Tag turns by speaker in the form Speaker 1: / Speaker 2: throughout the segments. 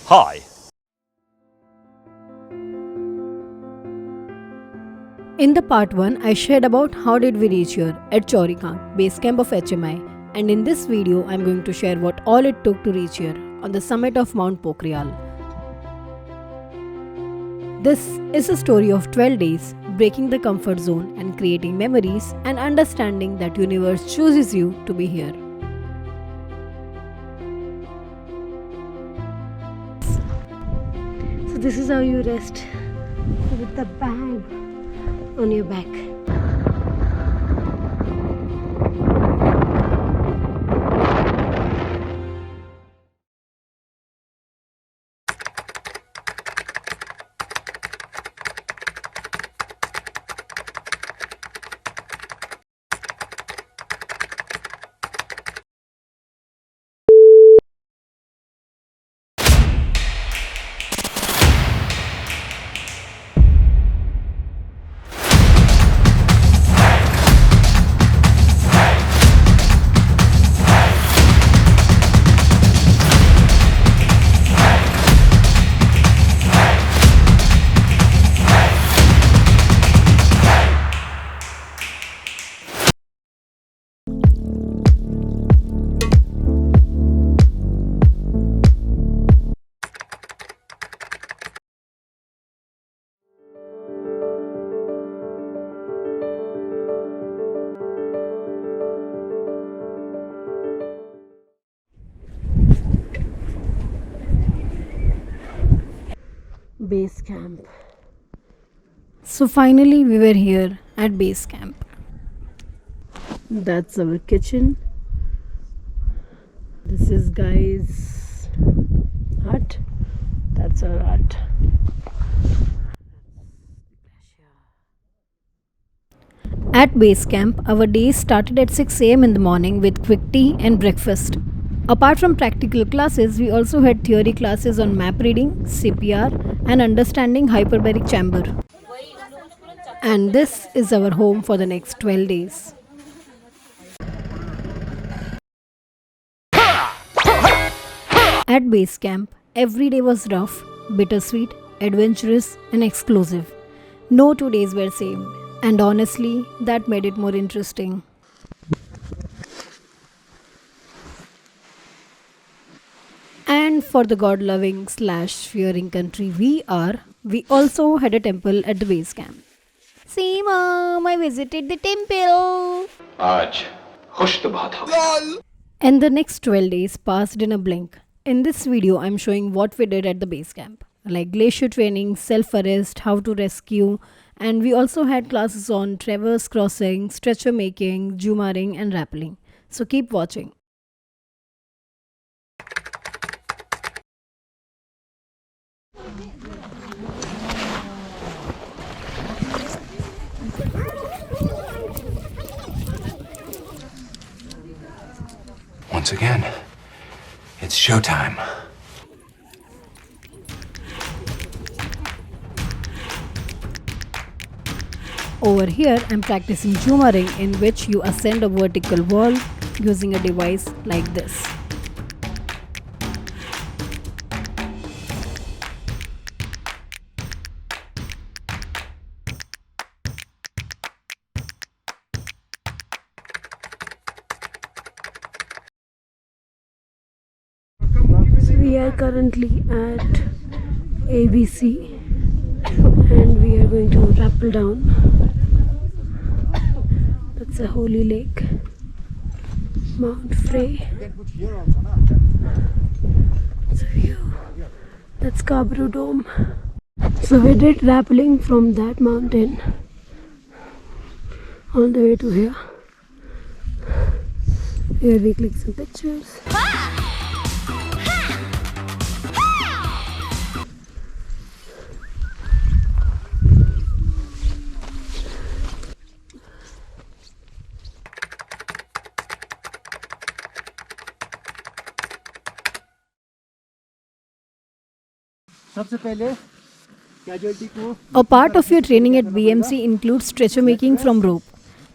Speaker 1: Hi.
Speaker 2: In the part 1, I shared about how did we reach here at Jumaring, base camp of HMI, and in this video, I'm going to share what all it took to reach here on the summit of Mount Pokrial. This is a story of 12 days, breaking the comfort zone and creating memories and understanding that universe chooses you to be here. So this is how you rest, with the bag on your back. Base camp. So finally we were here at base camp. That's our kitchen. This is guys' hut. That's our hut. At base camp, our day started at 6 a.m. in the morning with quick tea and breakfast. Apart from practical classes, we also had theory classes on map reading, CPR, and understanding hyperbaric chamber. And this is our home for the next 12 days. At base camp, every day was rough, bittersweet, adventurous, and exclusive. No 2 days were same, and honestly, that made it more interesting. And for the God-loving / fearing country we are, we also had a temple at the base camp. See mom, I visited the temple.
Speaker 3: आज खुश तो बहुत हो.
Speaker 2: And the next 12 days passed in a blink. In this video, I'm showing what we did at the base camp, like glacier training, self-arrest, how to rescue, and we also had classes on traverse crossing, stretcher making, Jumaring, and rappelling. So keep watching.
Speaker 3: Once again, it's showtime.
Speaker 2: Over here, I'm practicing Jumaring, in which you ascend a vertical wall using a device like this. We are currently at ABC and we are going to rappel down. That's a holy lake, Mount Frey. It's a view. That's Cabru Dome. So we did rappelling from that mountain all the way to here. Here we click some pictures. A part of your training at BMC includes stretcher making from rope,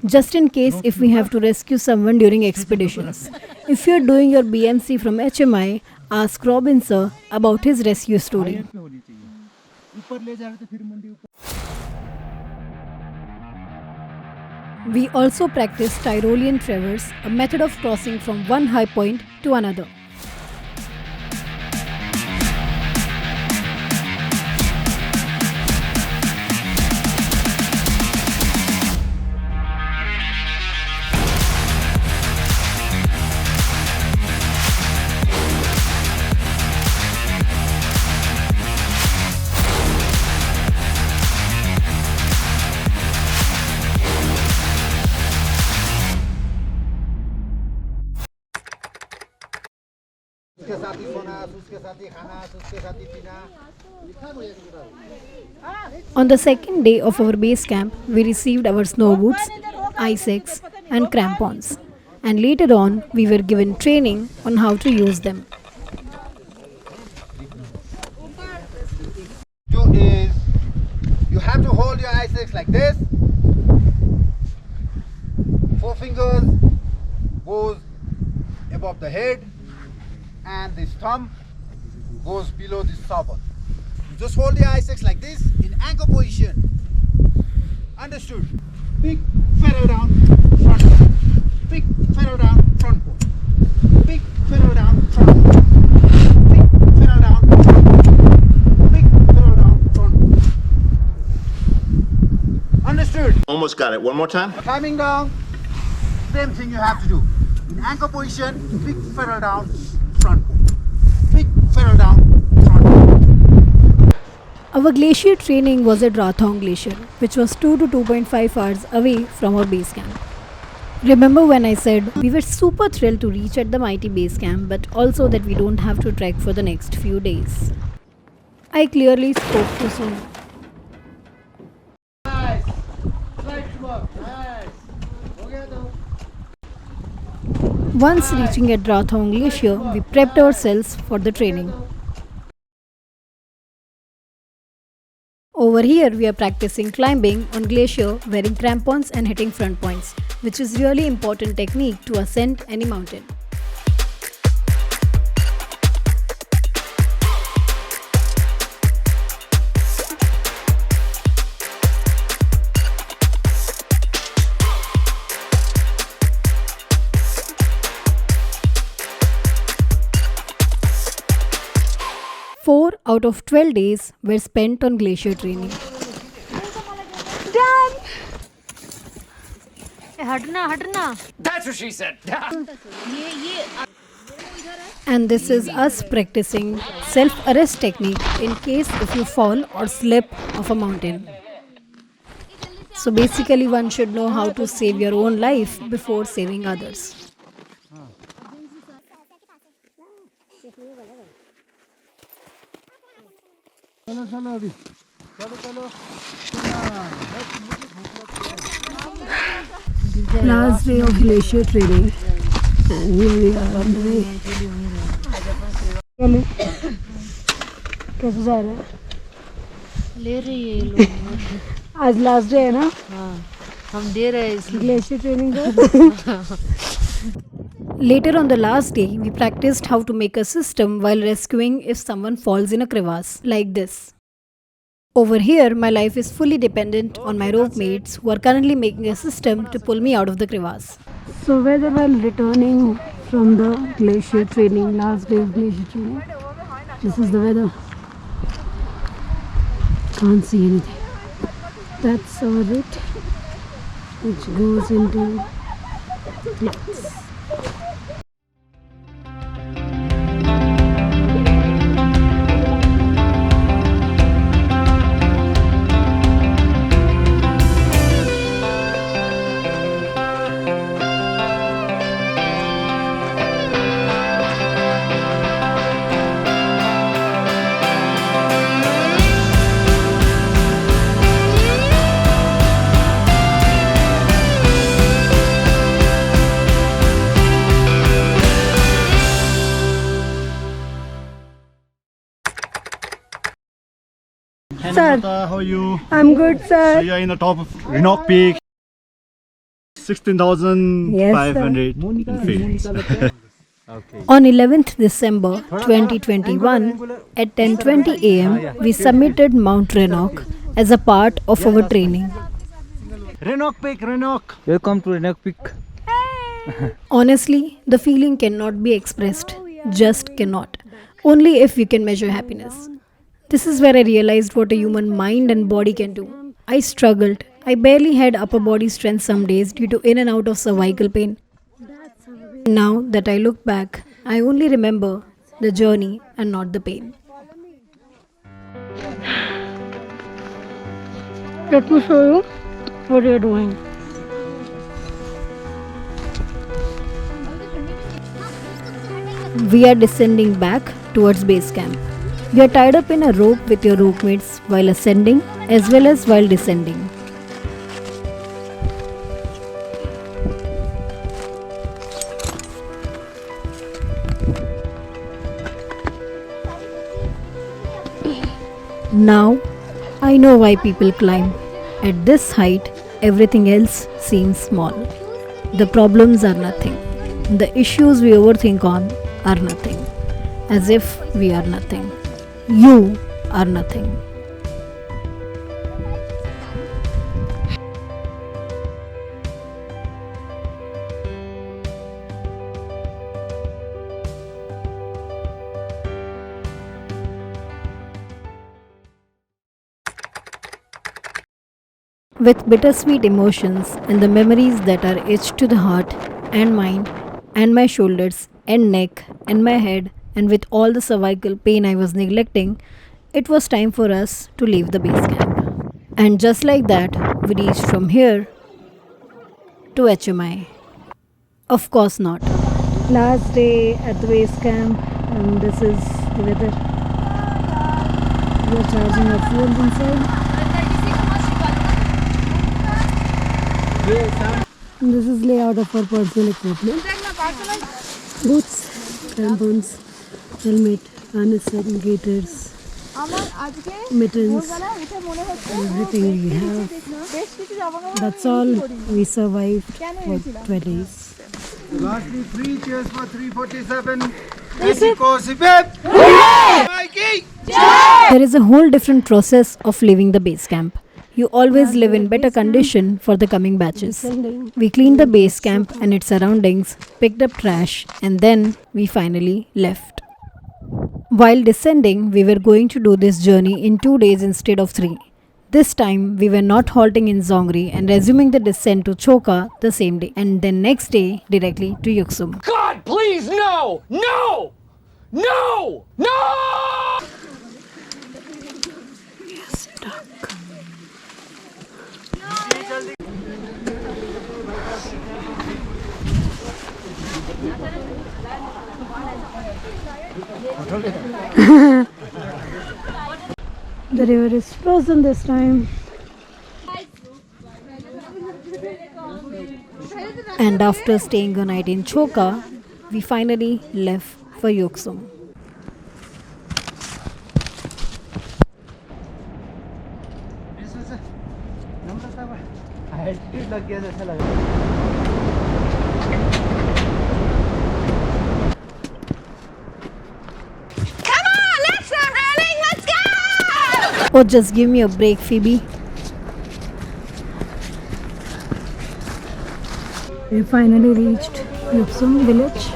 Speaker 2: just in case if we have to rescue someone during expeditions. If you are doing your BMC from HMI, ask Robin sir about his rescue story. We also practiced Tyrolean traverse, a method of crossing from one high point to another. On the second day of our base camp, we received our snow boots, ice axe, and crampons. And later on, we were given training on how to use them.
Speaker 1: Is you have to hold your ice axe like this. 4 fingers goes above the head, and this thumb goes below this sabot. Just hold the ice axe like this in anchor position. Understood? Big ferrule down, front pole. Big ferrule down, front pole. Big ferrule down, front pole. Big ferrule down, front pole. Big ferrule down, front pole. Understood?
Speaker 4: Almost got it. One more time.
Speaker 1: Climbing down, same thing you have to do. In anchor position, big ferrule down, front pole. Big ferrule down, front pole.
Speaker 2: Our glacier training was at Rathong Glacier, which was 2 to 2.5 hours away from our base camp. Remember when I said we were super thrilled to reach at the mighty base camp, but also that we don't have to trek for the next few days? I clearly spoke too soon.
Speaker 1: Nice. Nice work. Nice.
Speaker 2: Once reaching at Rathong Glacier, we prepped ourselves for the training. Over here, we are practicing climbing on glacier, wearing crampons and hitting front points, which is really important technique to ascend any mountain. Four out of 12 days were spent on glacier training.
Speaker 5: Done! Hatna.
Speaker 3: That's what she said.
Speaker 2: And this is us practicing self-arrest technique in case if you fall or slip off a mountain. So basically one should know how to save your own life before saving others. Last day of glacier training and here we are on the way. कैसे जा रहे हैं?
Speaker 5: ले रही है ये लोग
Speaker 2: आज लास्ट डे है ना?
Speaker 5: हाँ हम दे रहे हैं इसलिए
Speaker 2: ग्लेशियर ट्रेनिंग का. Later on the last day, we practiced how to make a system while rescuing if someone falls in a crevasse, like this. Over here, my life is fully dependent on my rope mates who are currently making a system to pull me out of the crevasse. So whether while returning from the glacier training, last day of glacier training, this is the weather. Can't see anything. That's our route, which goes into clouds.
Speaker 6: Sir, how are you?
Speaker 2: I'm good, sir.
Speaker 6: So you are in the top of Renock Peak, 16,500 feet.
Speaker 2: On 11th December 2021 at 10:20 am, we submitted Mount Renock as a part of our training.
Speaker 6: Renock Peak, Renock.
Speaker 4: Welcome to Renock Peak.
Speaker 2: Honestly, the feeling cannot be expressed, just cannot. Only if you can measure happiness. This is where I realized what a human mind and body can do. I struggled. I barely had upper body strength some days due to in and out of cervical pain. Now that I look back, I only remember the journey and not the pain.
Speaker 5: Let me show you what you're doing.
Speaker 2: We are descending back towards Basecamp. We are tied up in a rope with your rope mates while ascending as well as while descending. Now, I know why people climb. At this height, everything else seems small. The problems are nothing. The issues we overthink on are nothing. As if we are nothing. You are nothing. With bittersweet emotions and the memories that are etched to the heart and mind and my shoulders and neck and my head, and with all the cervical pain I was neglecting, it was time for us to leave the base camp. And just like that, we reached from here to HMI. Of course not. Last day at the base camp, and this is the weather. We are charging our phones inside. And this is layout of our personal equipment. Boots, crampons, helmet, harness, gaiters, mittens, everything we have. That's all we survived for 20 days.
Speaker 1: Lastly, 3 cheers for 347. AC course, Pep! Mikey!
Speaker 2: There is a whole different process of leaving the base camp. You always live in better condition for the coming batches. We cleaned the base camp and its surroundings, picked up trash, and then we finally left. While descending, we were going to do this journey in 2 days instead of 3. This time, we were not halting in Zongri and resuming the descent to Choka the same day, and then next day directly to Yuksum.
Speaker 7: God, please, no! No! No! No!
Speaker 2: The river is frozen this time. And after staying a night in Choka, we finally left for Yuksum. Oh, just give me a break, Phoebe. We finally reached Yuksum village.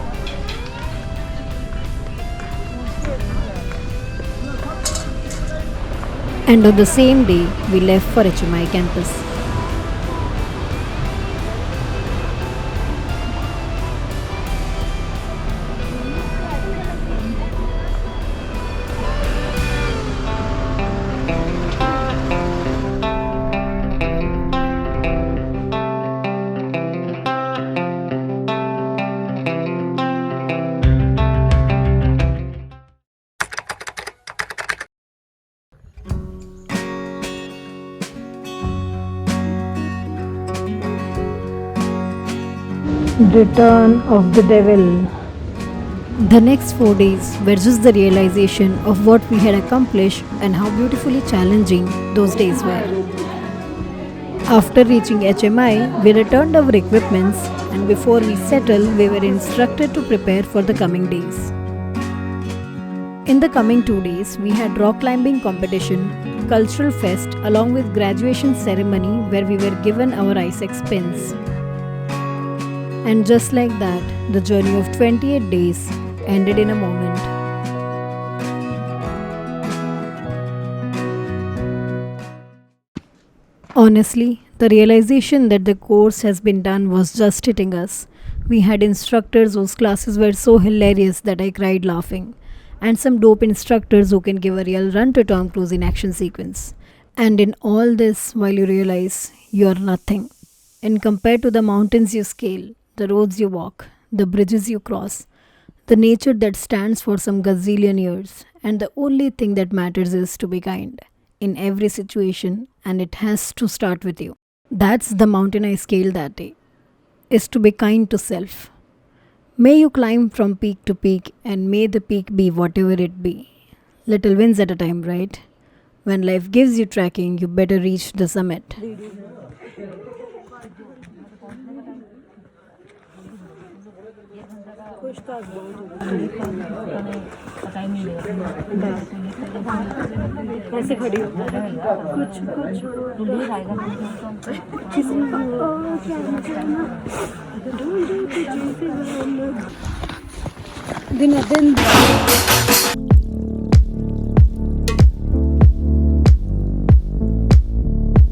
Speaker 2: And on the same day, we left for HMI Campus. Return of the Devil. The next 4 days were just the realization of what we had accomplished and how beautifully challenging those days were. After reaching HMI, we returned our equipments and before we settle, we were instructed to prepare for the coming days. In the coming 2 days, we had rock climbing competition, cultural fest along with graduation ceremony where we were given our ISEX pins. And just like that, the journey of 28 days ended in a moment. Honestly, the realization that the course has been done was just hitting us. We had instructors whose classes were so hilarious that I cried laughing, and some dope instructors who can give a real run to Tom Cruise in action sequence. And in all this, while you realize you are nothing, and compared to the mountains you scale, the roads you walk, the bridges you cross, the nature that stands for some gazillion years, and the only thing that matters is to be kind in every situation, and it has to start with you. That's the mountain I scaled that day, is to be kind to self. May you climb from peak to peak, and may the peak be whatever it be. Little wins at a time, right? When life gives you tracking, you better reach the summit.
Speaker 5: ऐसे खड़ी हो कुछ दिन